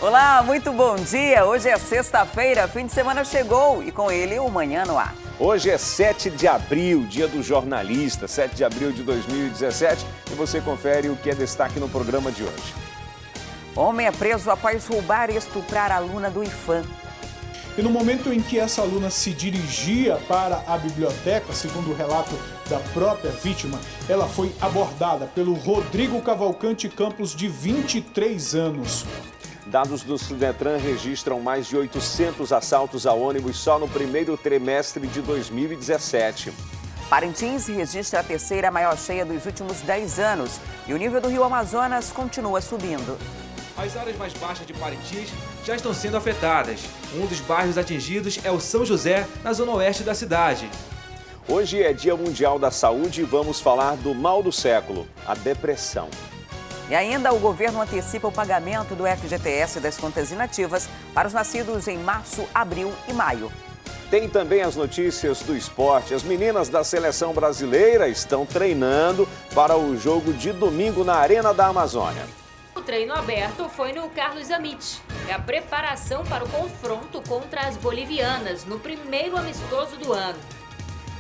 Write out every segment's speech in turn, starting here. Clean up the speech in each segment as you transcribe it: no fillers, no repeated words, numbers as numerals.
Olá, muito bom dia. Hoje é sexta-feira, fim de semana chegou e com ele o Manhã no Ar. Hoje é 7 de abril, dia do jornalista, 7 de abril de 2017, e você confere o que é destaque no programa de hoje. Homem é preso após roubar e estuprar a aluna do IFAM. E no momento em que essa aluna se dirigia para a biblioteca, segundo o relato da própria vítima, ela foi abordada pelo Rodrigo Cavalcante Campos, de 23 anos. Dados do Sudetran registram mais de 800 assaltos a ônibus só no primeiro trimestre de 2017. Parintins registra a terceira maior cheia dos últimos 10 anos e o nível do rio Amazonas continua subindo. As áreas mais baixas de Parintins já estão sendo afetadas. Um dos bairros atingidos é o São José, na zona oeste da cidade. Hoje é Dia Mundial da Saúde e vamos falar do mal do século, a depressão. E ainda o governo antecipa o pagamento do FGTS das contas inativas para os nascidos em março, abril e maio. Tem também as notícias do esporte. As meninas da seleção brasileira estão treinando para o jogo de domingo na Arena da Amazônia. O treino aberto foi no Carlos Amit. É a preparação para o confronto contra as bolivianas no primeiro amistoso do ano.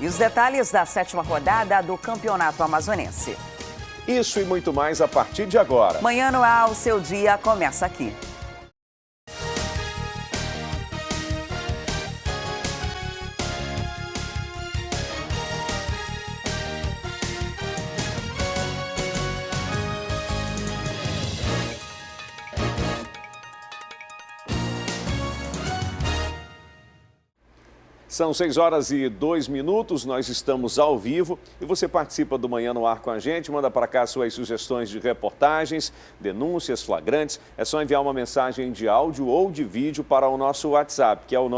E os detalhes da 7ª rodada do Campeonato Amazonense. Isso e muito mais a partir de agora. Manhã no Ar, o seu dia começa aqui. São 6h02, nós estamos ao vivo e você participa do Manhã no Ar com a gente, manda para cá suas sugestões de reportagens, denúncias, flagrantes. É só enviar uma mensagem de áudio ou de vídeo para o nosso WhatsApp, que é o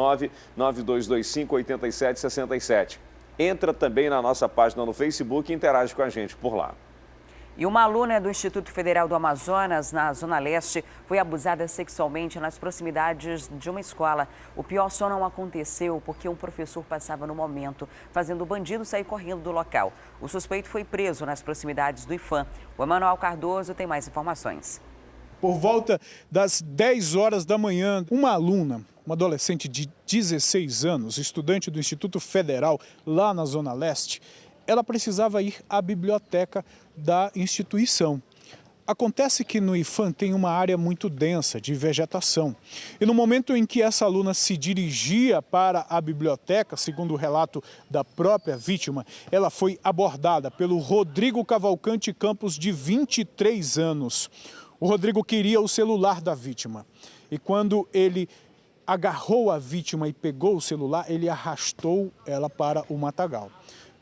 992258767. Entra também na nossa página no Facebook e interage com a gente por lá. E uma aluna do Instituto Federal do Amazonas, na Zona Leste, foi abusada sexualmente nas proximidades de uma escola. O pior só não aconteceu porque um professor passava no momento, fazendo o bandido sair correndo do local. O suspeito foi preso nas proximidades do IFAM. O Emanuel Cardoso tem mais informações. Por volta das 10 horas da manhã, uma aluna, uma adolescente de 16 anos, estudante do Instituto Federal lá na Zona Leste, ela precisava ir à biblioteca da instituição. Acontece que no IFAM tem uma área muito densa de vegetação. E no momento em que essa aluna se dirigia para a biblioteca, segundo o relato da própria vítima, ela foi abordada pelo Rodrigo Cavalcante Campos, de 23 anos. O Rodrigo queria o celular da vítima. E quando ele agarrou a vítima e pegou o celular, ele arrastou ela para o matagal.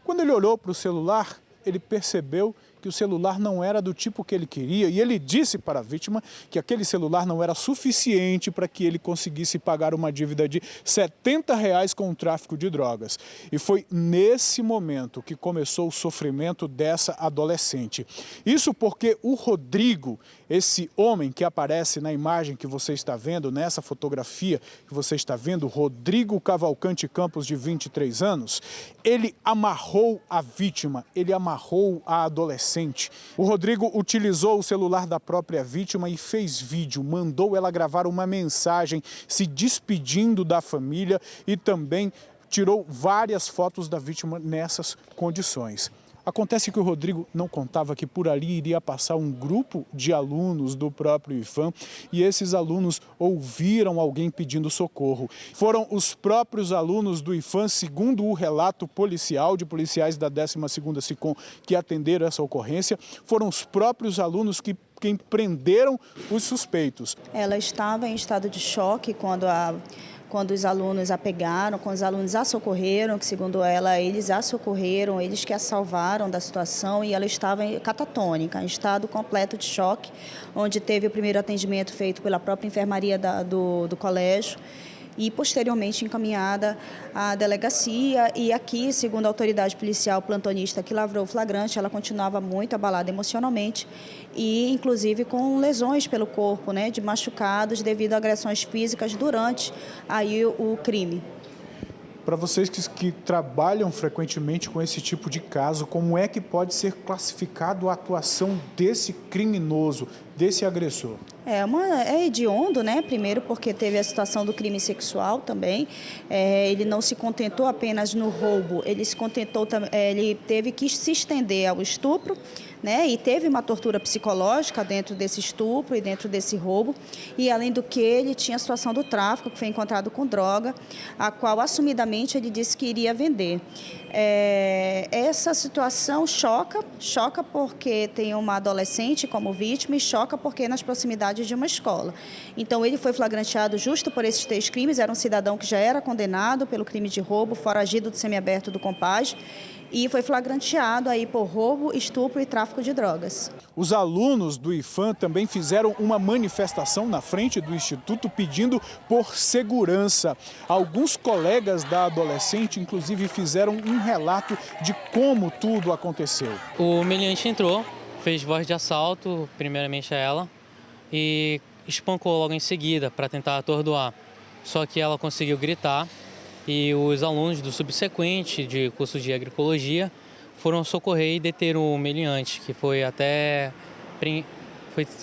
Quando ele olhou para o celular, ele percebeu que o celular não era do tipo que ele queria e ele disse para a vítima que aquele celular não era suficiente para que ele conseguisse pagar uma dívida de R$70 com o tráfico de drogas. E foi nesse momento que começou o sofrimento dessa adolescente. Isso porque o Rodrigo, esse homem que aparece na imagem que você está vendo, nessa fotografia que você está vendo, Rodrigo Cavalcante Campos, de 23 anos, ele amarrou a vítima, ele amarrou a adolescente. O Rodrigo utilizou o celular da própria vítima e fez vídeo, mandou ela gravar uma mensagem se despedindo da família e também tirou várias fotos da vítima nessas condições. Acontece que o Rodrigo não contava que por ali iria passar um grupo de alunos do próprio IFAM e esses alunos ouviram alguém pedindo socorro. Foram os próprios alunos do IFAM, segundo o relato policial de policiais da 12ª SICOM que atenderam essa ocorrência, foram os próprios alunos quem prenderam os suspeitos. Ela estava em estado de choque quando os alunos a pegaram, quando os alunos a socorreram, que segundo ela, eles a socorreram, eles que a salvaram da situação, e ela estava catatônica, em estado completo de choque, onde teve o primeiro atendimento feito pela própria enfermaria do colégio e posteriormente encaminhada à delegacia. E aqui, segundo a autoridade policial plantonista que lavrou o flagrante, ela continuava muito abalada emocionalmente e inclusive com lesões pelo corpo, de machucados devido a agressões físicas durante aí o crime. Para vocês que trabalham frequentemente com esse tipo de caso, como é que pode ser classificado a atuação desse criminoso, desse agressor? É hediondo, né? Primeiro porque teve a situação do crime sexual também. Ele não se contentou apenas no roubo, ele teve que se estender ao estupro, né? E teve uma tortura psicológica dentro desse estupro e dentro desse roubo. E além do que, ele tinha a situação do tráfico, que foi encontrado com droga, a qual assumidamente ele disse que iria vender. Essa situação choca porque tem uma adolescente como vítima e choca porque é nas proximidades de uma escola. Então ele foi flagranteado justo por esses 3 crimes, era um cidadão que já era condenado pelo crime de roubo, foragido do semiaberto do Compage, e foi flagranteado aí por roubo, estupro e tráfico de drogas. Os alunos do IPHAN também fizeram uma manifestação na frente do Instituto pedindo por segurança. Alguns colegas da adolescente, inclusive, fizeram um relato de como tudo aconteceu. O meliante entrou, fez voz de assalto, primeiramente a ela, e espancou logo em seguida para tentar atordoar. Só que ela conseguiu gritar. E os alunos do subsequente de curso de agroecologia foram socorrer e deter o meliante, que foi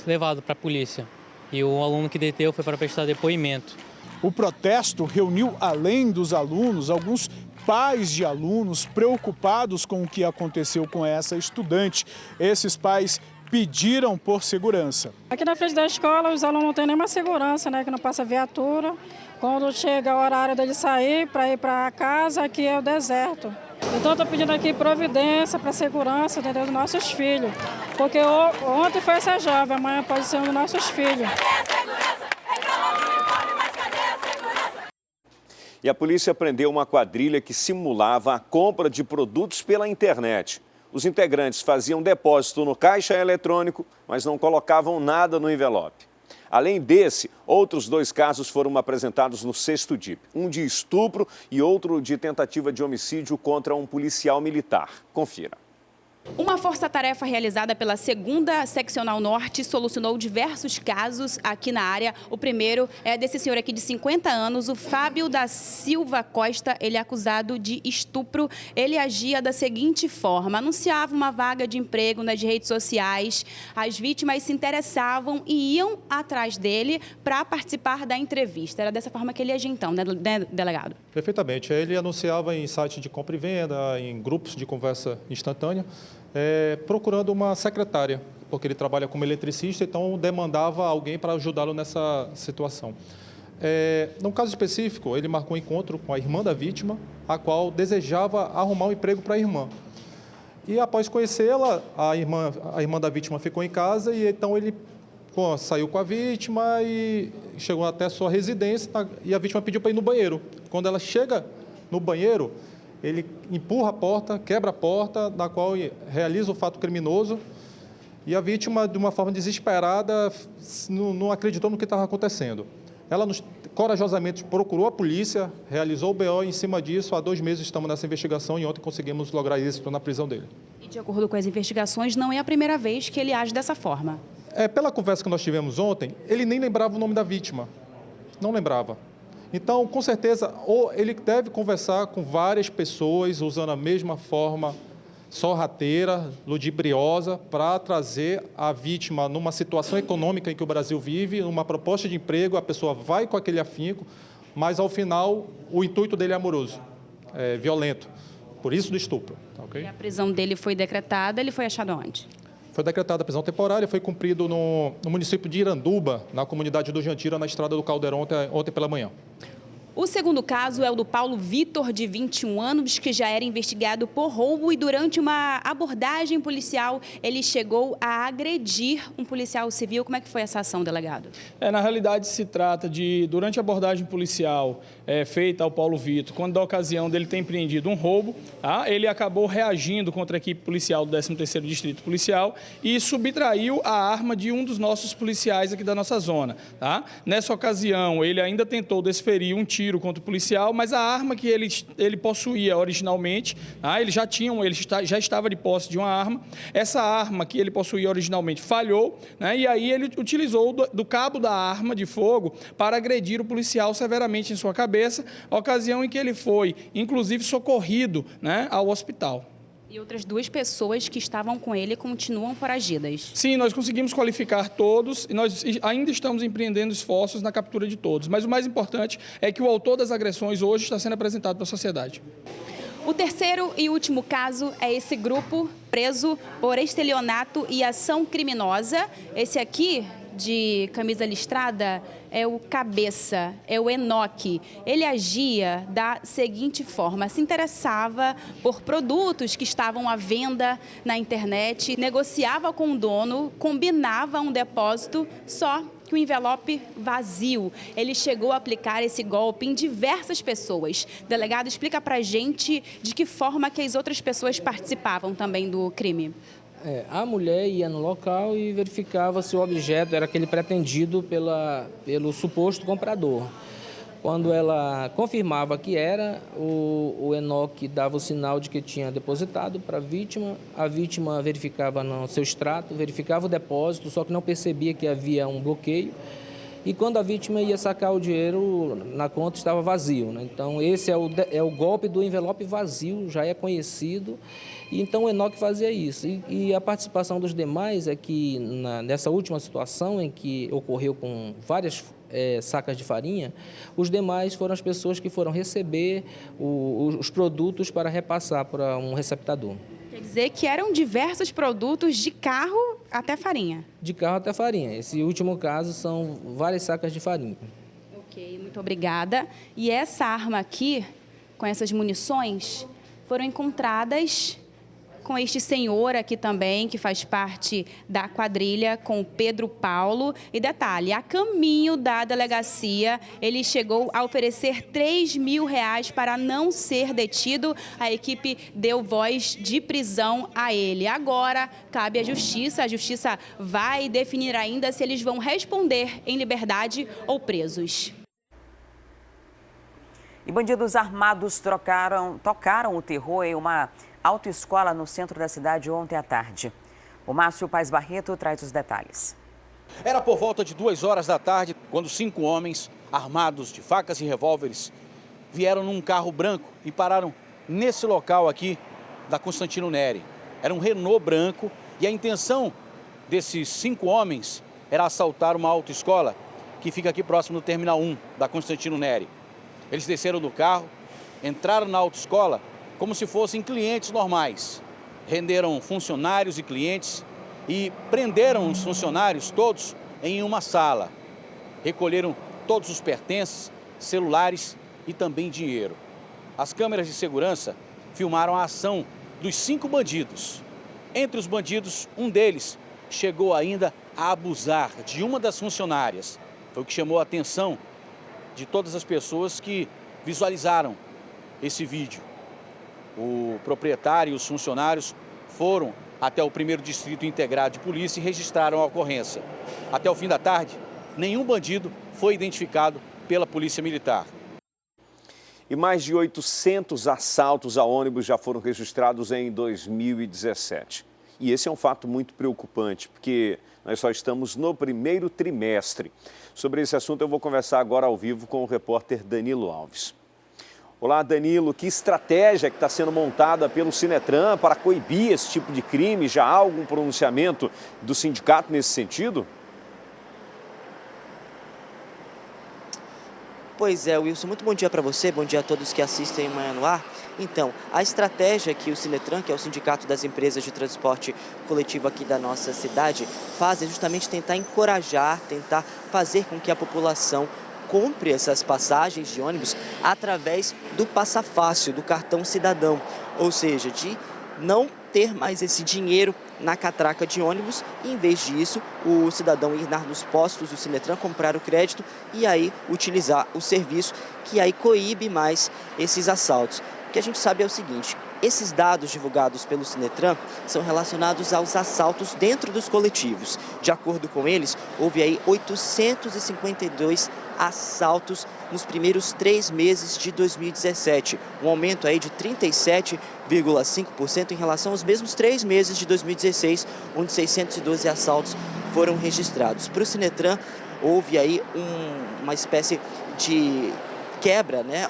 levado para a polícia. E o aluno que deteu foi para prestar depoimento. O protesto reuniu, além dos alunos, alguns pais de alunos preocupados com o que aconteceu com essa estudante. Esses pais pediram por segurança. Aqui na frente da escola, os alunos não têm nenhuma segurança, né? Que não passa viatura. Quando chega o horário dele sair para ir para casa, aqui é o deserto. Então, estou pedindo aqui providência para a segurança, entendeu, dos nossos filhos. Porque ontem foi essa jovem, amanhã pode ser um dos nossos filhos. E a polícia prendeu uma quadrilha que simulava a compra de produtos pela internet. Os integrantes faziam depósito no caixa eletrônico, mas não colocavam nada no envelope. Além desse, outros 2 casos foram apresentados no 6º DIP. Um de estupro e outro de tentativa de homicídio contra um policial militar. Confira. Uma força-tarefa realizada pela 2ª Seccional Norte solucionou diversos casos aqui na área. O primeiro é desse senhor aqui de 50 anos, o Fábio da Silva Costa. Ele é acusado de estupro. Ele agia da seguinte forma: anunciava uma vaga de emprego nas redes sociais. As vítimas se interessavam e iam atrás dele para participar da entrevista. Era dessa forma que ele agia então, né, delegado? Perfeitamente. Ele anunciava em sites de compra e venda, em grupos de conversa instantânea, procurando uma secretária, porque ele trabalha como eletricista, então demandava alguém para ajudá-lo nessa situação. No caso específico, ele marcou um encontro com a irmã da vítima, a qual desejava arrumar um emprego para a irmã. E após conhecê-la, a irmã da vítima ficou em casa e então ele saiu com a vítima e chegou até a sua residência e a vítima pediu para ir no banheiro. Quando ela chega no banheiro, ele empurra a porta, quebra a porta, da qual realiza o fato criminoso. E a vítima, de uma forma desesperada, não acreditou no que estava acontecendo. Ela corajosamente procurou a polícia, realizou o BO e, em cima disso, há 2 meses estamos nessa investigação e ontem conseguimos lograr êxito na prisão dele. E, de acordo com as investigações, não é a primeira vez que ele age dessa forma. Pela conversa que nós tivemos ontem, ele nem lembrava o nome da vítima. Não lembrava. Então, com certeza, ele deve conversar com várias pessoas usando a mesma forma sorrateira, ludibriosa, para trazer a vítima numa situação econômica em que o Brasil vive, uma proposta de emprego, a pessoa vai com aquele afinco, mas, ao final, o intuito dele é amoroso, violento, por isso do estupro. Okay? E a prisão dele foi decretada, ele foi achado onde? Foi decretada a prisão temporária, foi cumprido no município de Iranduba, na comunidade do Jandira, na estrada do Caldeirão, ontem pela manhã. O segundo caso é o do Paulo Vitor, de 21 anos, que já era investigado por roubo e durante uma abordagem policial, ele chegou a agredir um policial civil. Como é que foi essa ação, delegado? Na realidade, se trata de, durante a abordagem policial feita ao Paulo Vitor, quando da ocasião dele ter empreendido um roubo, ele acabou reagindo contra a equipe policial do 13º Distrito Policial e subtraiu a arma de um dos nossos policiais aqui da nossa zona. Nessa ocasião, ele ainda tentou desferir um tiro tiro contra o policial, mas a arma que ele possuía originalmente, ele já estava de posse de uma arma. Essa arma que ele possuía originalmente falhou, e aí ele utilizou do cabo da arma de fogo para agredir o policial severamente em sua cabeça, ocasião em que ele foi, inclusive, socorrido ao hospital. E outras 2 pessoas que estavam com ele continuam foragidas. Sim, nós conseguimos qualificar todos e nós ainda estamos empreendendo esforços na captura de todos. Mas o mais importante é que o autor das agressões hoje está sendo apresentado para a sociedade. O terceiro e último caso é esse grupo preso por estelionato e ação criminosa. Esse aqui, de camisa listrada, é o cabeça, é o Enoque. Ele agia da seguinte forma: se interessava por produtos que estavam à venda na internet, negociava com o dono, combinava um depósito, só que o envelope vazio. Ele chegou a aplicar esse golpe em diversas pessoas. Delegado, explica pra gente de que forma que as outras pessoas participavam também do crime. A mulher ia no local e verificava se o objeto era aquele pretendido pelo suposto comprador. Quando ela confirmava que era, o Enoque dava o sinal de que tinha depositado para a vítima verificava no seu extrato, verificava o depósito, só que não percebia que havia um bloqueio. E quando a vítima ia sacar o dinheiro, na conta estava vazio, Então, esse é o golpe do envelope vazio, já é conhecido. E então, o Enoque fazia isso. E a participação dos demais é que, nessa última situação, em que ocorreu com várias sacas de farinha, os demais foram as pessoas que foram receber os produtos para repassar para um receptador. Quer dizer que eram diversos produtos, de carro até farinha. De carro até farinha. Esse último caso são várias sacas de farinha. Ok, muito obrigada. E essa arma aqui, com essas munições, foram encontradas com este senhor aqui também, que faz parte da quadrilha, com o Pedro Paulo. E detalhe, a caminho da delegacia, ele chegou a oferecer R$3.000 para não ser detido. A equipe deu voz de prisão a ele. Agora, cabe à Justiça. A Justiça vai definir ainda se eles vão responder em liberdade ou presos. E bandidos armados tocaram o terror em uma autoescola no centro da cidade ontem à tarde. O Márcio Paes Barreto traz os detalhes. Era por volta de 2 horas da tarde, quando 5 homens, armados de facas e revólveres, vieram num carro branco e pararam nesse local aqui da Constantino Neri. Era um Renault branco e a intenção desses 5 homens era assaltar uma autoescola que fica aqui próximo do Terminal 1 da Constantino Neri. Eles desceram do carro, entraram na autoescola como se fossem clientes normais. Renderam funcionários e clientes e prenderam os funcionários todos em uma sala. Recolheram todos os pertences, celulares e também dinheiro. As câmeras de segurança filmaram a ação dos 5 bandidos. Entre os bandidos, um deles chegou ainda a abusar de uma das funcionárias. Foi o que chamou a atenção de todas as pessoas que visualizaram esse vídeo. O proprietário e os funcionários foram até o 1º Distrito Integrado de Polícia e registraram a ocorrência. Até o fim da tarde, nenhum bandido foi identificado pela Polícia Militar. E mais de 800 assaltos a ônibus já foram registrados em 2017. E esse é um fato muito preocupante, porque nós só estamos no 1º trimestre. Sobre esse assunto eu vou conversar agora ao vivo com o repórter Danilo Alves. Olá, Danilo, que estratégia que está sendo montada pelo Sinetran para coibir esse tipo de crime? Já há algum pronunciamento do sindicato nesse sentido? Pois é, Wilson, muito bom dia para você, bom dia a todos que assistem Manhã no Ar. Então, a estratégia que o Sinetran, que é o Sindicato das Empresas de Transporte Coletivo aqui da nossa cidade, faz é justamente tentar encorajar, tentar fazer com que a população compre essas passagens de ônibus através do Passa Fácil, do cartão cidadão, ou seja, de não ter mais esse dinheiro na catraca de ônibus e, em vez disso, o cidadão ir nos postos do Sinetran, comprar o crédito e aí utilizar o serviço, que aí coíbe mais esses assaltos. O que a gente sabe é o seguinte: Esses dados divulgados pelo Sinetran são relacionados aos assaltos dentro dos coletivos. De acordo com eles, houve aí 852 assaltos nos primeiros 3 meses de 2017, um aumento aí de 37,5% em relação aos mesmos 3 meses de 2016, onde 612 assaltos foram registrados. Para o Sinetran, houve aí uma espécie de quebra, né?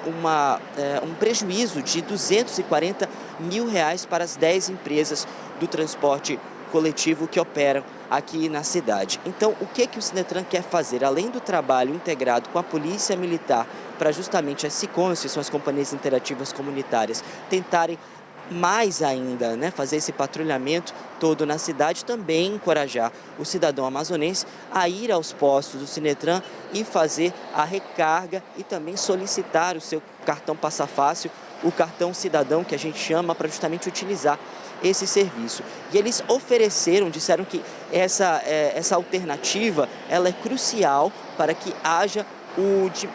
Um prejuízo de R$240 mil para as 10 empresas do transporte coletivo que operam aqui na cidade. Então, o que o Sinetran quer fazer? Além do trabalho integrado com a Polícia Militar para justamente as SICOMs, que são as companhias interativas comunitárias, tentarem mais ainda, né, fazer esse patrulhamento todo na cidade, também encorajar o cidadão amazonense a ir aos postos do Sinetran e fazer a recarga e também solicitar o seu cartão Passa Fácil, o cartão cidadão que a gente chama, para justamente utilizar esse serviço. E eles ofereceram, disseram que essa alternativa ela é crucial para que haja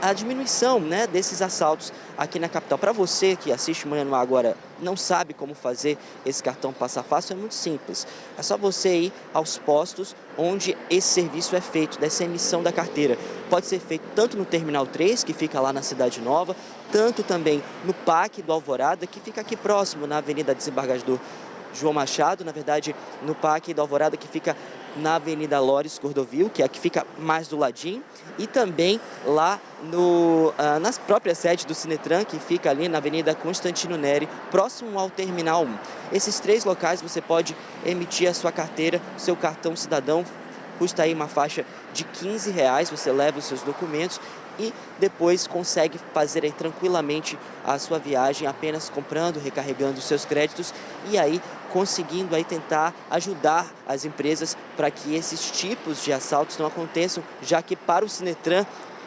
a diminuição, né, desses assaltos aqui na capital. Para você que assiste Manhã no Ar agora, não sabe como fazer esse cartão Passa Fácil, é muito simples. É só você ir aos postos onde esse serviço é feito, dessa emissão da carteira. Pode ser feito tanto no Terminal 3, que fica lá na Cidade Nova, tanto também no PAC do Alvorada, que fica aqui próximo, na Avenida Desembargador João Machado, na verdade, no PAC do Alvorada, que fica na Avenida Lores Cordovil, que é a que fica mais do ladinho, e também lá nas próprias sedes do Sinetran, que fica ali na Avenida Constantino Neri, próximo ao Terminal 1. Esses 3 locais você pode emitir a sua carteira, seu cartão cidadão, custa aí uma faixa de R$15, você leva os seus documentos e depois consegue fazer aí tranquilamente a sua viagem, apenas comprando, recarregando os seus créditos e aí conseguindo aí tentar ajudar as empresas para que esses tipos de assaltos não aconteçam, já que para o Sinetran,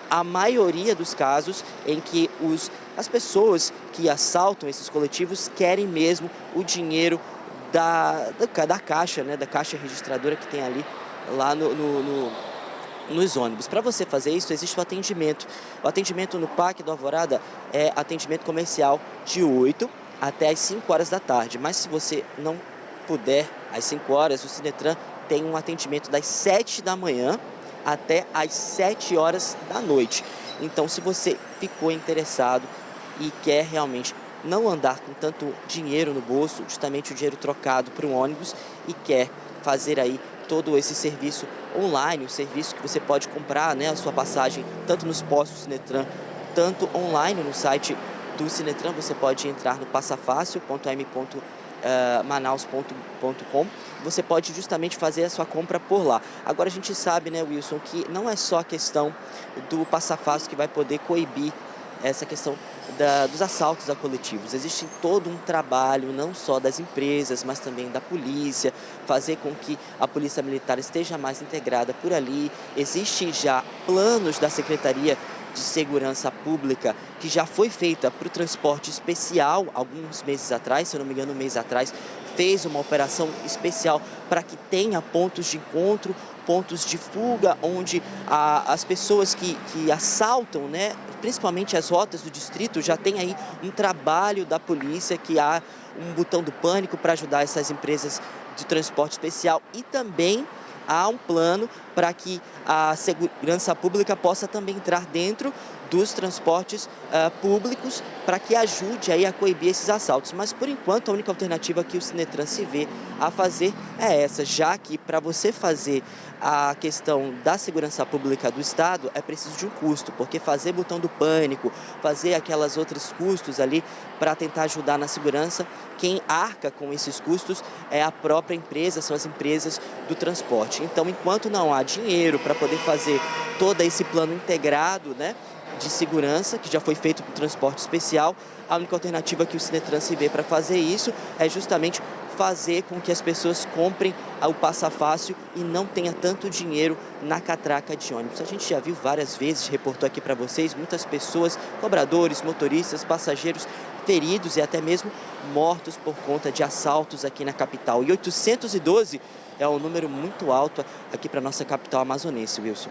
a maioria dos casos em que as pessoas que assaltam esses coletivos querem mesmo o dinheiro da caixa, né, da caixa registradora que tem ali lá nos ônibus. Para você fazer isso, existe o atendimento. O atendimento no PAC do Alvorada é atendimento comercial de 8 até as 5 horas da tarde. Mas se você não puder, às 5 horas, o Sinetran tem um atendimento das 7 da manhã até às 7 horas da noite. Então, se você ficou interessado e quer realmente não andar com tanto dinheiro no bolso, justamente o dinheiro trocado para um ônibus, e quer fazer aí todo esse serviço online, o serviço que você pode comprar, né, a sua passagem tanto nos postos do Sinetran, tanto online no site do Sinetran. Você pode entrar no passafácil.m.manaus.com. Você pode justamente fazer a sua compra por lá. Agora a gente sabe, né, Wilson, que não é só a questão do Passa Fácil que vai poder coibir essa questão dos assaltos a coletivos. Existe todo um trabalho, não só das empresas, mas também da polícia, fazer com que a Polícia Militar esteja mais integrada por ali. Existem já planos da Secretaria de Segurança Pública, que já foi feita para o transporte especial alguns meses atrás, se eu não me engano, um mês atrás, fez uma operação especial para que tenha pontos de encontro, pontos de fuga, onde as pessoas que assaltam, né, principalmente as rotas do distrito, já tem aí um trabalho da polícia, que há um botão do pânico para ajudar essas empresas de transporte especial, e também há um plano para que a segurança pública possa também entrar dentro dos transportes públicos para que ajude aí a coibir esses assaltos. Mas, por enquanto, a única alternativa que o Sinetran se vê a fazer é essa, já que para você fazer a questão da segurança pública do Estado é preciso de um custo, porque fazer botão do pânico, fazer aquelas outros custos ali para tentar ajudar na segurança, quem arca com esses custos é a própria empresa, são as empresas do transporte. Então, enquanto não há dinheiro para poder fazer todo esse plano integrado, né, de segurança, que já foi feito para o transporte especial, a única alternativa que o Sinetran se vê para fazer isso é justamente fazer com que as pessoas comprem o Passa Fácil e não tenha tanto dinheiro na catraca de ônibus. A gente já viu várias vezes, reportou aqui para vocês, muitas pessoas, cobradores, motoristas, passageiros feridos e até mesmo mortos por conta de assaltos aqui na capital. E 812 é um número muito alto aqui para a nossa capital amazonense, Wilson.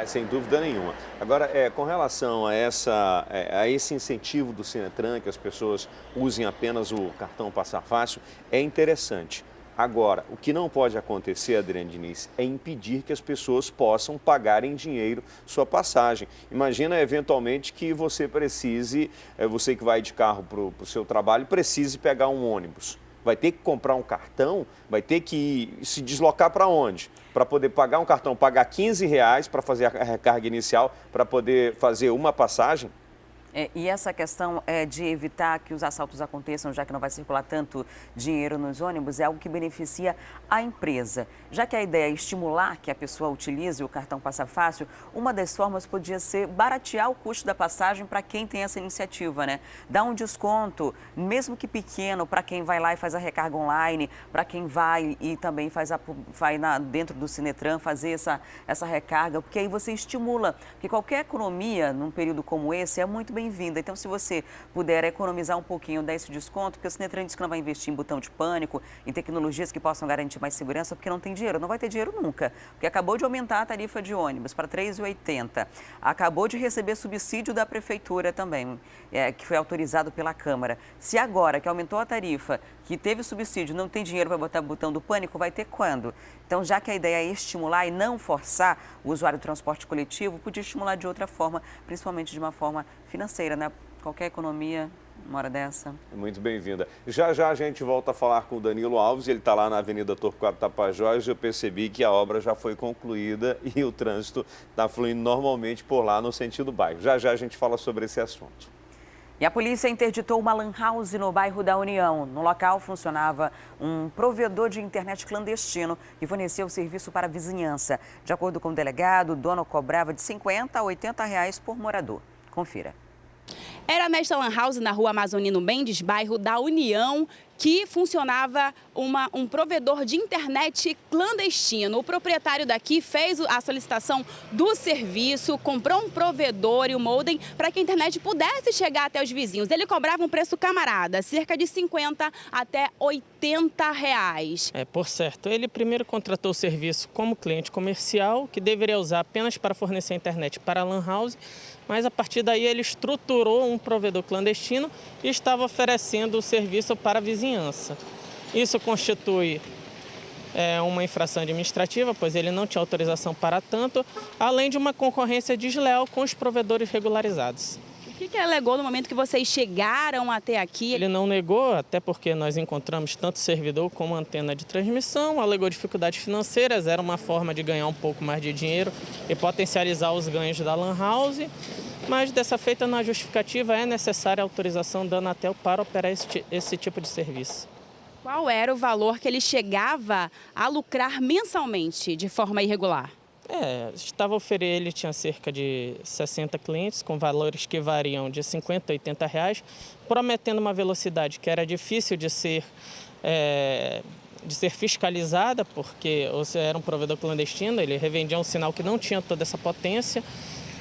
Sem dúvida nenhuma. Agora, com relação a esse incentivo do Sinetran, que as pessoas usem apenas o cartão Passa Fácil, é interessante. Agora, o que não pode acontecer, Adriane Diniz, é impedir que as pessoas possam pagar em dinheiro sua passagem. Imagina, eventualmente, que você precise, você que vai de carro para o seu trabalho, precise pegar um ônibus. Vai ter que comprar um cartão, vai ter que se deslocar para onde? Para poder pagar um cartão, pagar R$15 para fazer a recarga inicial, para poder fazer uma passagem? E essa questão de evitar que os assaltos aconteçam, já que não vai circular tanto dinheiro nos ônibus, é algo que beneficia a empresa. Já que a ideia é estimular que a pessoa utilize o cartão Passa Fácil, uma das formas podia ser baratear o custo da passagem para quem tem essa iniciativa, né? Dar um desconto, mesmo que pequeno, para quem vai lá e faz a recarga online, para quem vai e também vai dentro do Sinetran fazer essa recarga, porque aí você estimula, porque qualquer economia num período como esse é muito bem-vinda. Então, se você puder economizar um pouquinho, dar esse desconto, porque o Sinetran diz que não vai investir em botão de pânico, em tecnologias que possam garantir mais segurança, porque não tem dinheiro. Não vai ter dinheiro nunca, porque acabou de aumentar a tarifa de ônibus para R$ 3,80. Acabou de receber subsídio da prefeitura também, que foi autorizado pela Câmara. Se agora que aumentou a tarifa, que teve subsídio, não tem dinheiro para botar botão do pânico, vai ter quando? Então, já que a ideia é estimular e não forçar o usuário do transporte coletivo, podia estimular de outra forma, principalmente de uma forma financeira, né? Qualquer economia, uma hora dessa. Muito bem-vinda. Já já a gente volta a falar com o Danilo Alves, ele está lá na Avenida Torquato Tapajós. Eu percebi que a obra já foi concluída e o trânsito está fluindo normalmente por lá no sentido bairro. Já já a gente fala sobre esse assunto. E a polícia interditou uma lan house no bairro da União. No local funcionava um provedor de internet clandestino que fornecia o serviço para a vizinhança. De acordo com o delegado, o dono cobrava de R$50 a R$80 por morador. Confira. Era nesta lan house na rua Amazonino Mendes, bairro da União, que funcionava um provedor de internet clandestino. O proprietário daqui fez a solicitação do serviço, comprou um provedor e o modem para que a internet pudesse chegar até os vizinhos. Ele cobrava um preço camarada, cerca de R$50 até R$80. Por certo, ele primeiro contratou o serviço como cliente comercial, que deveria usar apenas para fornecer a internet para a lan house, mas a partir daí ele estruturou um provedor clandestino e estava oferecendo o serviço para a vizinhança. Isso constitui uma infração administrativa, pois ele não tinha autorização para tanto, além de uma concorrência desleal com os provedores regularizados. O que ele alegou no momento que vocês chegaram até aqui? Ele não negou, até porque nós encontramos tanto servidor como antena de transmissão, alegou dificuldades financeiras, era uma forma de ganhar um pouco mais de dinheiro e potencializar os ganhos da lan house, mas dessa feita na justificativa é necessária a autorização da Anatel para operar esse tipo de serviço. Qual era o valor que ele chegava a lucrar mensalmente de forma irregular? Ele tinha cerca de 60 clientes com valores que variam de R$50 a R$80, prometendo uma velocidade que era difícil de ser fiscalizada, porque era um provedor clandestino, ele revendia um sinal que não tinha toda essa potência,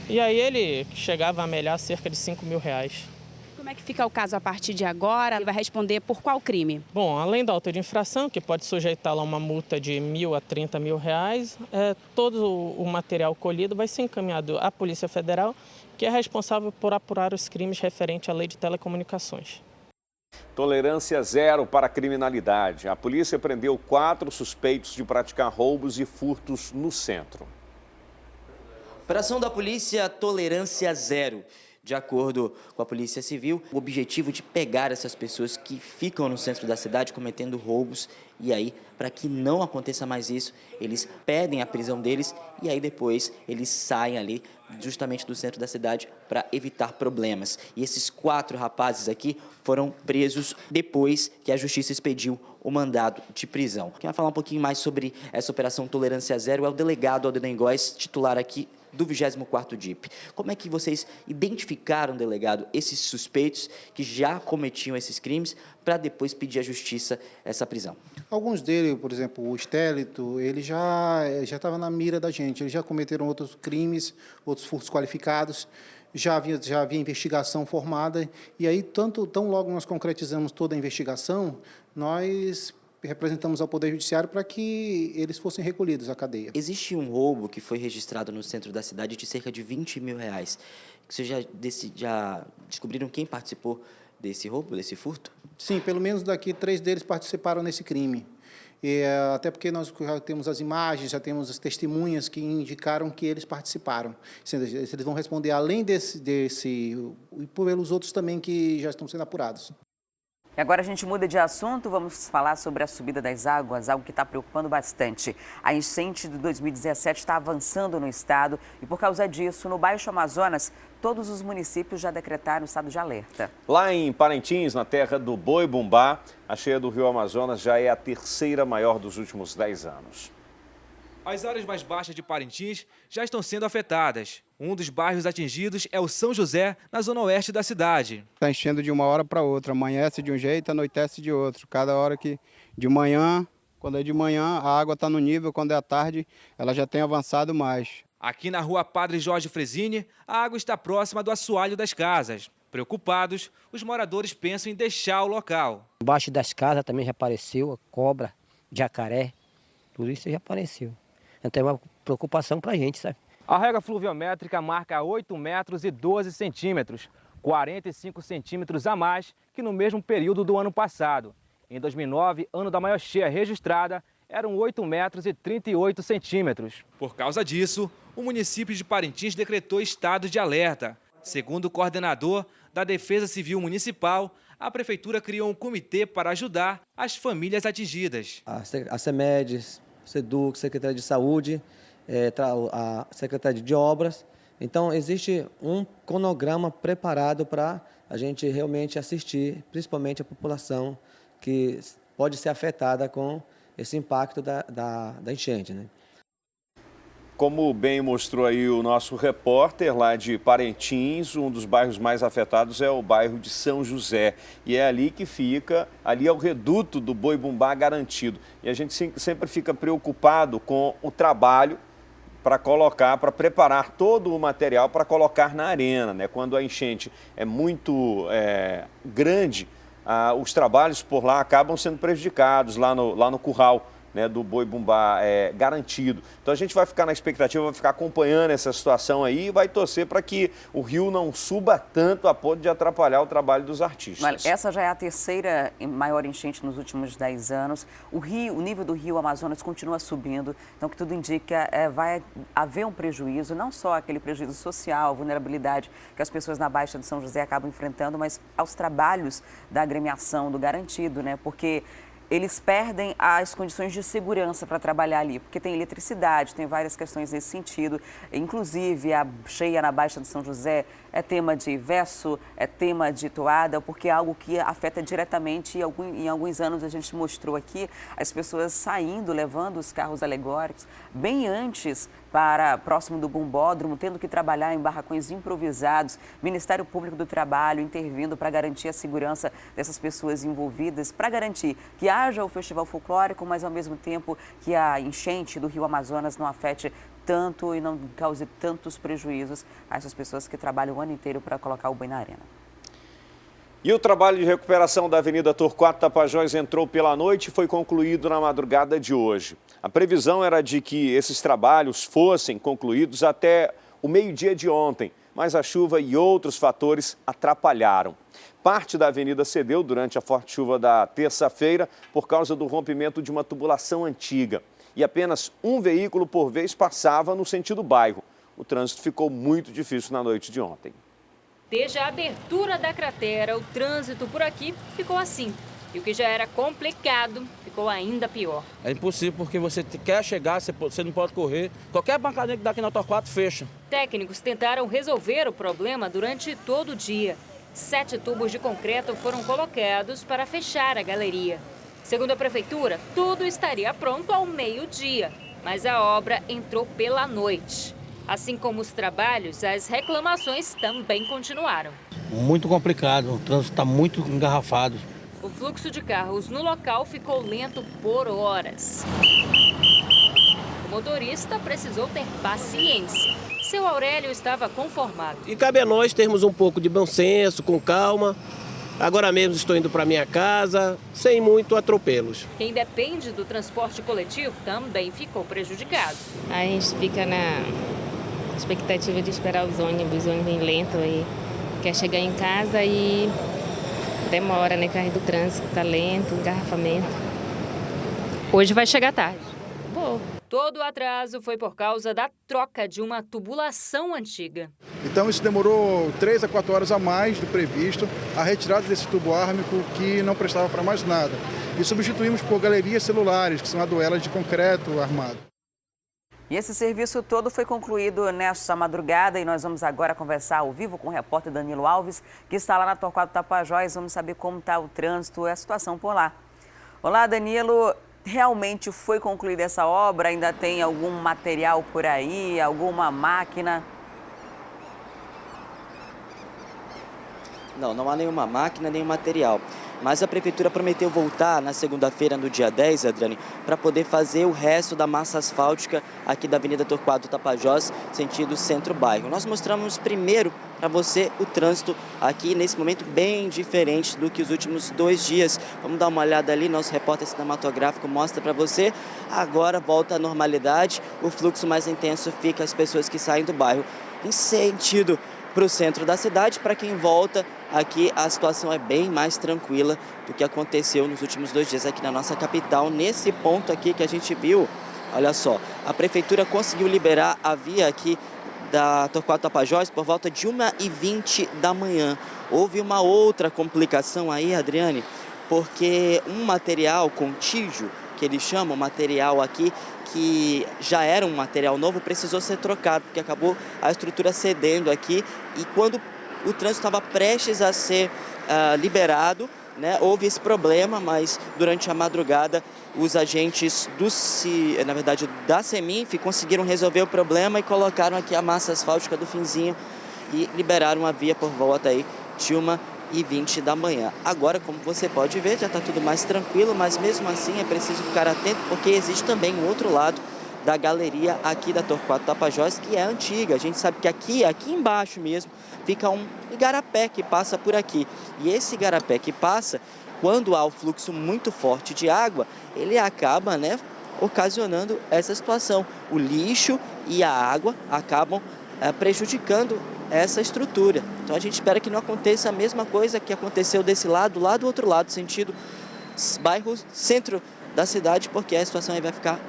e aí ele chegava a amelhar cerca de R$5.000. Como é que fica o caso a partir de agora? Ele vai responder por qual crime? Bom, além da auto de infração, que pode sujeitá-lo a uma multa de R$1.000 a R$30.000, todo o material colhido vai ser encaminhado à Polícia Federal, que é responsável por apurar os crimes referentes à Lei de Telecomunicações. Tolerância zero para a criminalidade. A polícia prendeu 4 suspeitos de praticar roubos e furtos no centro. Operação da polícia, tolerância zero. De acordo com a Polícia Civil, o objetivo de pegar essas pessoas que ficam no centro da cidade cometendo roubos, e aí, para que não aconteça mais isso, eles pedem a prisão deles e aí depois eles saem ali justamente do centro da cidade para evitar problemas. E esses 4 rapazes aqui foram presos depois que a Justiça expediu o mandado de prisão. Quem vai falar um pouquinho mais sobre essa Operação Tolerância Zero é o delegado Aldenei Góes, titular aqui do 24º DIP. Como é que vocês identificaram, delegado, esses suspeitos que já cometiam esses crimes para depois pedir à Justiça essa prisão? Alguns deles, por exemplo, o Estélito, ele já estava na mira da gente, eles já cometeram outros crimes, outros furtos qualificados, já havia investigação formada, e aí, tão logo nós concretizamos toda a investigação, nós representamos ao Poder Judiciário para que eles fossem recolhidos à cadeia. Existe um roubo que foi registrado no centro da cidade de cerca de R$20 mil. Vocês já descobriram quem participou desse roubo, desse furto? Sim, pelo menos daqui 3 deles participaram nesse crime. Até porque nós já temos as imagens, já temos as testemunhas que indicaram que eles participaram. Eles vão responder além desse e pelos outros também que já estão sendo apurados. E agora a gente muda de assunto, vamos falar sobre a subida das águas, algo que está preocupando bastante. A enchente de 2017 está avançando no estado e, por causa disso, no Baixo Amazonas, todos os municípios já decretaram estado de alerta. Lá em Parintins, na terra do Boi-Bumbá, a cheia do rio Amazonas já é a 3ª maior dos últimos 10 anos. As áreas mais baixas de Parintins já estão sendo afetadas. Um dos bairros atingidos é o São José, na zona oeste da cidade. Está enchendo de uma hora para outra, amanhece de um jeito, anoitece de outro. Cada hora que de manhã, quando é de manhã, a água está no nível, quando é à tarde, ela já tem avançado mais. Aqui na rua Padre Jorge Fresini, a água está próxima do assoalho das casas. Preocupados, os moradores pensam em deixar o local. Embaixo das casas também já apareceu a cobra, jacaré, tudo isso já apareceu. Então é uma preocupação para a gente, sabe? A régua fluviométrica marca 8 metros e 12 centímetros, 45 centímetros a mais que no mesmo período do ano passado. Em 2009, ano da maior cheia registrada, eram 8 metros e 38 centímetros. Por causa disso, o município de Parintins decretou estado de alerta. Segundo o coordenador da Defesa Civil Municipal, a prefeitura criou um comitê para ajudar as famílias atingidas. A CEMED, SEDUC, Secretaria de Saúde, a Secretaria de Obras. Então, existe um cronograma preparado para a gente realmente assistir, principalmente a população que pode ser afetada com esse impacto da enchente, né? Como bem mostrou aí o nosso repórter lá de Parintins, um dos bairros mais afetados é o bairro de São José. E é ali que fica, ali é o reduto do Boi-Bumbá garantido. E a gente sempre fica preocupado com o trabalho para preparar todo o material para colocar na arena, né? Quando a enchente é muito grande, os trabalhos por lá acabam sendo prejudicados, lá no curral, né, do Boi-Bumbá garantido. Então a gente vai ficar na expectativa, vai ficar acompanhando essa situação aí e vai torcer para que o rio não suba tanto a ponto de atrapalhar o trabalho dos artistas. Mas essa já é a 3ª maior enchente nos últimos 10 anos. O nível do rio Amazonas continua subindo, então o que tudo indica vai haver um prejuízo, não só aquele prejuízo social, vulnerabilidade que as pessoas na Baixa de São José acabam enfrentando, mas aos trabalhos da agremiação, do garantido, né? Porque eles perdem as condições de segurança para trabalhar ali, porque tem eletricidade, tem várias questões nesse sentido. Inclusive, a cheia na Baixa de São José é tema de verso, é tema de toada, porque é algo que afeta diretamente, e em alguns anos a gente mostrou aqui as pessoas saindo, levando os carros alegóricos, bem antes para próximo do Bumbódromo, tendo que trabalhar em barracões improvisados, Ministério Público do Trabalho intervindo para garantir a segurança dessas pessoas envolvidas, para garantir que haja o festival folclórico, mas ao mesmo tempo que a enchente do Rio Amazonas não afete tanto e não cause tantos prejuízos a essas pessoas que trabalham o ano inteiro para colocar o boi na arena. E o trabalho de recuperação da Avenida Torquato Tapajós entrou pela noite e foi concluído na madrugada de hoje. A previsão era de que esses trabalhos fossem concluídos até o meio-dia de ontem, mas a chuva e outros fatores atrapalharam. Parte da avenida cedeu durante a forte chuva da terça-feira por causa do rompimento de uma tubulação antiga. E apenas um veículo por vez passava no sentido bairro. O trânsito ficou muito difícil na noite de ontem. Desde a abertura da cratera, o trânsito por aqui ficou assim. E o que já era complicado ficou ainda pior. É impossível porque você quer chegar, você não pode correr. Qualquer bancadinha que dá aqui na Torquato fecha. Técnicos tentaram resolver o problema durante todo o dia. 7 tubos de concreto foram colocados para fechar a galeria. Segundo a prefeitura, tudo estaria pronto ao meio-dia, mas a obra entrou pela noite. Assim como os trabalhos, as reclamações também continuaram. Muito complicado, o trânsito está muito engarrafado. O fluxo de carros no local ficou lento por horas. O motorista precisou ter paciência. Seu Aurélio estava conformado. E cabe a nós termos um pouco de bom senso, com calma, Agora mesmo estou indo para minha casa, sem muito atropelos. Quem depende do transporte coletivo também ficou prejudicado. A gente fica na expectativa de esperar os ônibus vêm lento e quer chegar em casa e demora, né? Carro do trânsito tá lento, engarrafamento. Hoje vai chegar tarde. Vou. Todo o atraso foi por causa da troca de uma tubulação antiga. Então isso demorou 3 a 4 horas a mais do previsto, a retirada desse tubo ármico que não prestava para mais nada. E substituímos por galerias celulares, que são aduelas de concreto armado. E esse serviço todo foi concluído nesta madrugada e nós vamos agora conversar ao vivo com o repórter Danilo Alves, que está lá na Torquato Tapajós. Vamos saber como está o trânsito e a situação por lá. Olá, Danilo. Realmente foi concluída essa obra? Ainda tem algum material por aí, alguma máquina? Não há nenhuma máquina, nenhum material. Mas a Prefeitura prometeu voltar na segunda-feira, no dia 10, Adriane, para poder fazer o resto da massa asfáltica aqui da Avenida Torquato Tapajós, sentido centro-bairro. Nós mostramos primeiro para você o trânsito aqui nesse momento bem diferente do que os últimos 2 dias. Vamos dar uma olhada ali, nosso repórter cinematográfico mostra para você. Agora volta à normalidade, o fluxo mais intenso fica as pessoas que saem do bairro em sentido para o centro da cidade. Para quem volta, aqui a situação é bem mais tranquila do que aconteceu nos últimos 2 dias aqui na nossa capital. Nesse ponto aqui que a gente viu, olha só, a Prefeitura conseguiu liberar a via aqui da Torquato Tapajós por volta de 1h20 da manhã. Houve uma outra complicação aí, Adriane, porque um material contígio, que eles chamam, material aqui, que já era um material novo, precisou ser trocado, porque acabou a estrutura cedendo aqui. E quando o trânsito estava prestes a ser liberado, né, houve esse problema, mas durante a madrugada os agentes da Seminf conseguiram resolver o problema e colocaram aqui a massa asfáltica do finzinho e liberaram a via por volta aí de 1h20 da manhã. Agora, como você pode ver, já está tudo mais tranquilo, mas mesmo assim é preciso ficar atento, porque existe também um outro lado da galeria aqui da Torquato Tapajós, que é antiga. A gente sabe que aqui embaixo mesmo fica um igarapé que passa por aqui. E esse igarapé que passa, quando há um fluxo muito forte de água, ele acaba, né, ocasionando essa situação. O lixo e a água acabam prejudicando essa estrutura. Então a gente espera que não aconteça a mesma coisa que aconteceu desse lado, lá do outro lado, sentido bairro centro da cidade, porque a situação aí vai ficar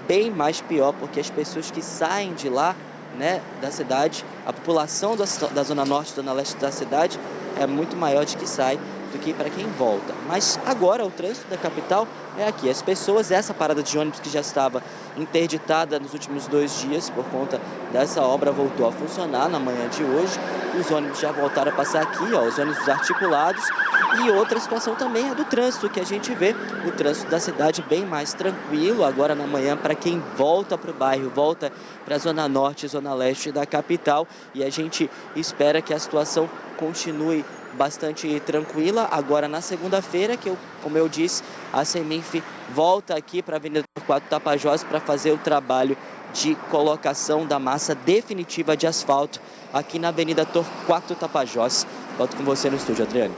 bem mais pior, porque as pessoas que saem de lá, né, da cidade, a população da zona norte e zona leste da cidade é muito maior de que sai do que para quem volta. Mas agora o trânsito da capital é aqui. As pessoas, essa parada de ônibus que já estava interditada nos últimos 2 dias por conta dessa obra, voltou a funcionar na manhã de hoje. Os ônibus já voltaram a passar aqui, ó, os ônibus articulados. E outra situação também é do trânsito, que a gente vê o trânsito da cidade bem mais tranquilo agora na manhã para quem volta para o bairro, volta para a zona norte e zona leste da capital. E a gente espera que a situação continue bastante tranquila. Agora na segunda-feira, como eu disse, a Seminf volta aqui para a Avenida Torquato Tapajós para fazer o trabalho de colocação da massa definitiva de asfalto aqui na Avenida Torquato Tapajós. Volto com você no estúdio, Adriane.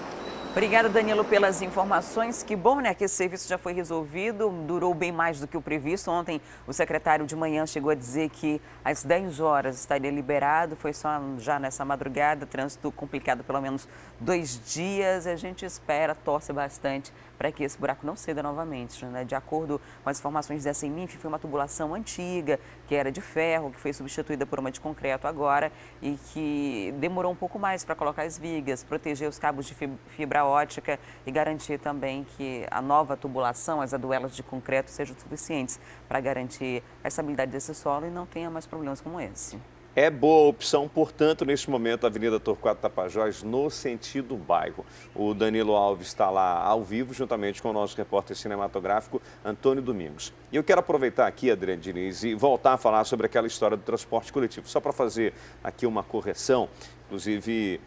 Obrigada, Danilo, pelas informações. Que bom, né, que esse serviço já foi resolvido, durou bem mais do que o previsto. Ontem, o secretário de manhã chegou a dizer que às 10 horas estaria liberado. Foi só já nessa madrugada, trânsito complicado pelo menos 2 dias. A gente espera, torce bastante para que esse buraco não ceda novamente, né? De acordo com as informações da Seminf, foi uma tubulação antiga, que era de ferro, que foi substituída por uma de concreto agora e que demorou um pouco mais para colocar as vigas, proteger os cabos de fibra ótica e garantir também que a nova tubulação, as aduelas de concreto, sejam suficientes para garantir a estabilidade desse solo e não tenha mais problemas como esse. É boa opção, portanto, neste momento, a Avenida Torquato Tapajós, no sentido bairro. O Danilo Alves está lá ao vivo, juntamente com o nosso repórter cinematográfico, Antônio Domingos. E eu quero aproveitar aqui, Adriane Diniz, e voltar a falar sobre aquela história do transporte coletivo. Só para fazer aqui uma correção, inclusive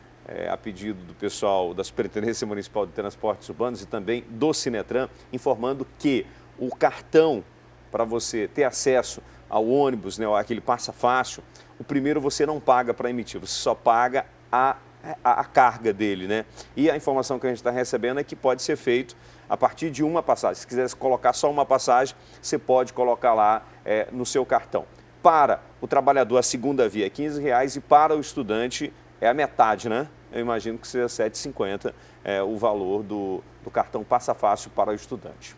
a pedido do pessoal da Superintendência Municipal de Transportes Urbanos e também do Sinetran, informando que o cartão para você ter acesso ao ônibus, né, aquele passa fácil, o primeiro você não paga para emitir, você só paga a a carga dele, né? E a informação que a gente está recebendo é que pode ser feito a partir de uma passagem. Se quiser colocar só uma passagem, você pode colocar lá no seu cartão. Para o trabalhador, a segunda via é R$15 e para o estudante é a metade, né? Eu imagino que seja R$7,50 o valor do cartão Passa Fácil para o estudante.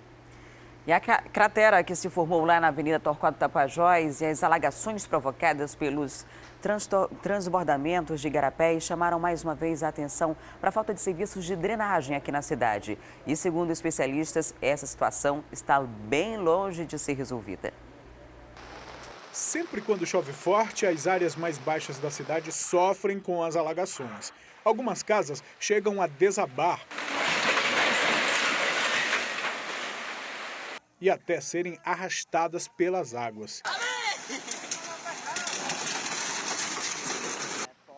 E a cratera que se formou lá na Avenida Torquato Tapajós e as alagações provocadas pelos transbordamentos de igarapés chamaram mais uma vez a atenção para a falta de serviços de drenagem aqui na cidade. E segundo especialistas, essa situação está bem longe de ser resolvida. Sempre quando chove forte, as áreas mais baixas da cidade sofrem com as alagações. Algumas casas chegam a desabar e até serem arrastadas pelas águas.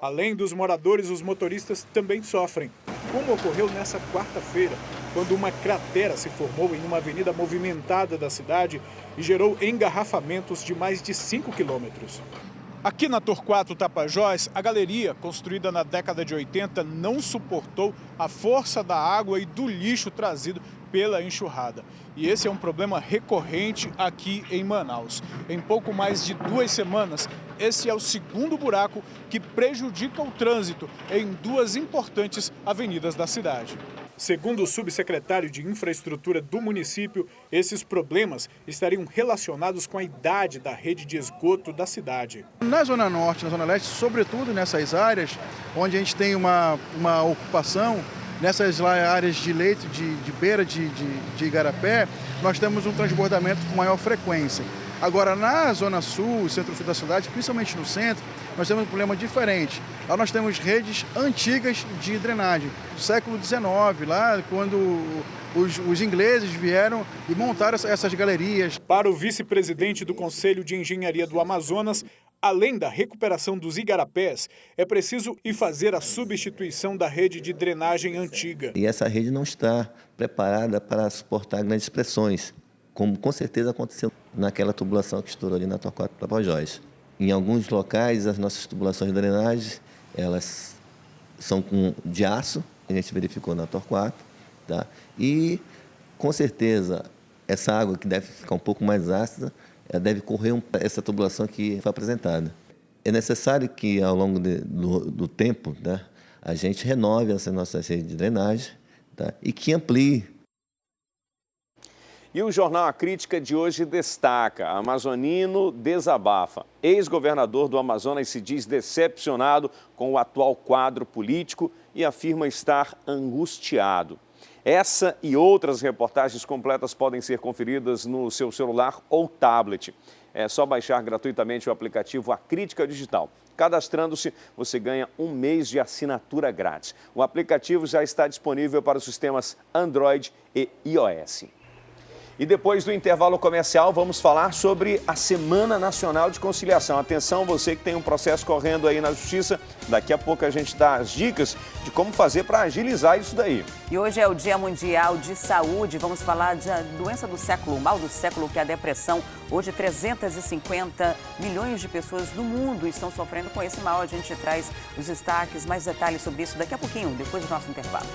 Além dos moradores, os motoristas também sofrem, como ocorreu nessa quarta-feira, quando uma cratera se formou em uma avenida movimentada da cidade e gerou engarrafamentos de mais de 5 quilômetros. Aqui na Torquato Tapajós, a galeria, construída na década de 80, não suportou a força da água e do lixo trazido pela enxurrada. E esse é um problema recorrente aqui em Manaus. Em pouco mais de 2 semanas, esse é o segundo buraco que prejudica o trânsito em 2 importantes avenidas da cidade. Segundo o subsecretário de Infraestrutura do município, esses problemas estariam relacionados com a idade da rede de esgoto da cidade. Na Zona Norte, na Zona Leste, sobretudo nessas áreas onde a gente tem uma ocupação, nessas áreas de leito, de beira de igarapé, nós temos um transbordamento com maior frequência. Agora, na Zona Sul, centro-sul da cidade, principalmente no centro, nós temos um problema diferente. Lá nós temos redes antigas de drenagem, do século XIX, lá quando os ingleses vieram e montaram essas galerias. Para o vice-presidente do Conselho de Engenharia do Amazonas, além da recuperação dos igarapés, é preciso fazer a substituição da rede de drenagem antiga. E essa rede não está preparada para suportar grandes pressões, como com certeza aconteceu naquela tubulação que estourou ali na Torquato Tapajós. Em alguns locais, as nossas tubulações de drenagem, elas são de aço, que a gente verificou na Torquato, tá? E, com certeza, essa água que deve ficar um pouco mais ácida, ela deve correr essa tubulação que foi apresentada. É necessário que, ao longo do tempo, tá, a gente renove essa nossa rede de drenagem, tá, e que amplie. E o Jornal A Crítica de hoje destaca: amazonino desabafa. Ex-governador do Amazonas se diz decepcionado com o atual quadro político e afirma estar angustiado. Essa e outras reportagens completas podem ser conferidas no seu celular ou tablet. É só baixar gratuitamente o aplicativo A Crítica Digital. Cadastrando-se, você ganha 1 mês de assinatura grátis. O aplicativo já está disponível para os sistemas Android e iOS. E depois do intervalo comercial, vamos falar sobre a Semana Nacional de Conciliação. Atenção, você que tem um processo correndo aí na Justiça, daqui a pouco a gente dá as dicas de como fazer para agilizar isso daí. E hoje é o Dia Mundial de Saúde. Vamos falar da doença do século, o mal do século, que é a depressão. Hoje, 350 milhões de pessoas no mundo estão sofrendo com esse mal. A gente traz os destaques, mais detalhes sobre isso daqui a pouquinho, depois do nosso intervalo.